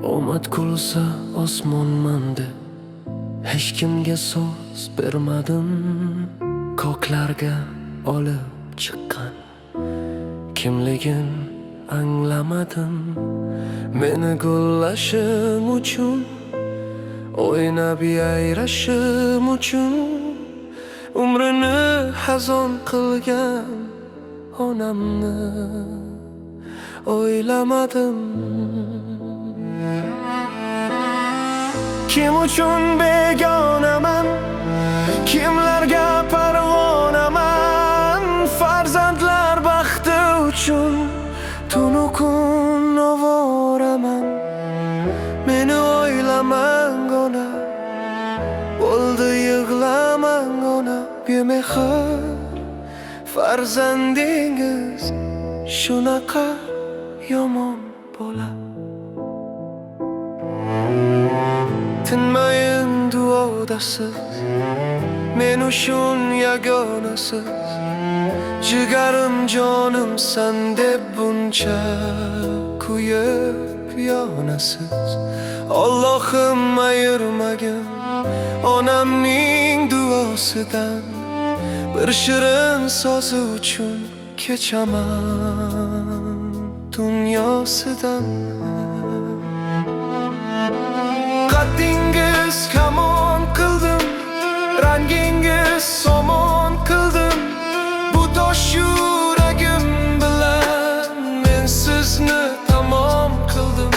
Omad kulsa osmonman deb hech kimga so'z bermadim. Ko'klarga olib chiqqan kimligin anglamadim. Meni gullashim uchun, o'ynab yayrashim uchun umrini xazon qilgan onamni o'ylamadim. Kim uchun begonaman, kimlarga parvonaman. Farzandlar baxti uchun tunu kun ovoraman. Meni o'ylamang ona, bo'ldi yig'lamang ona. Bemehr farzandingiz shunaqa yomon bola. Tinmayin duodasiz, men uchun yagonasiz. Jigarim jonimsan deb buncha kuyib yonasiz. Allohim ayirmagin onamning duosidan. Bir shirin so'zi uchun kechaman dunyosidan. Qaddingiz kamon qildim, rangingiz somon qildim. Bu tosh yuragim bilan men sizni tamom qildim.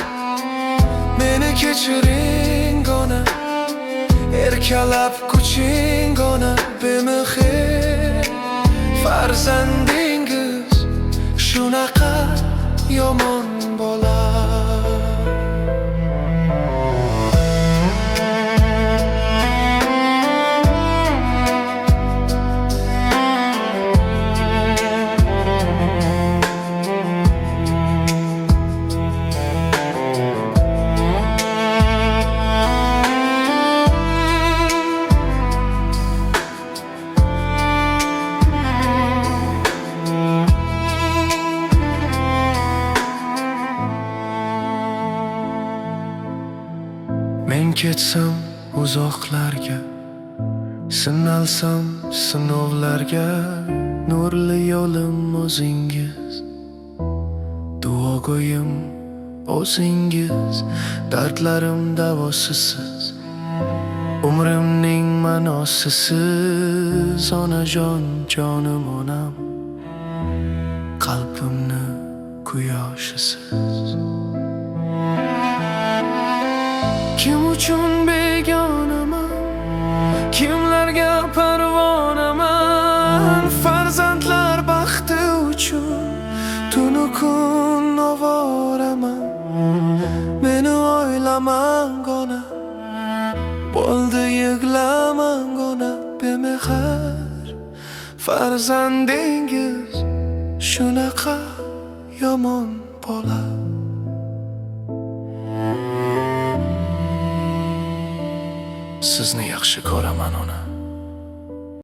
Meni kechiring ona, erkalab kuching ona. Bemehr farzandingiz shunaqa yomon bola. Men ketsam uzoqlarga, sinalsam sinovlarga. Nurli yo'lim o'zingiz, duogo'yim o'zingiz. Dardlarim davosisiz, umrimning ma'nosisiz. Onajon jonim onam, qalbimni quyoshisiz. Kim uchun begonaman, kimlarga parvonaman. Farzandlar baxti uchun tunu kun ovoraman. Meni o'ylamang ona, bo'ldi yig'lamang ona. Bemehr farzandingiz shunaqa yomon bola. Sizni yaxshi ko'raman ona.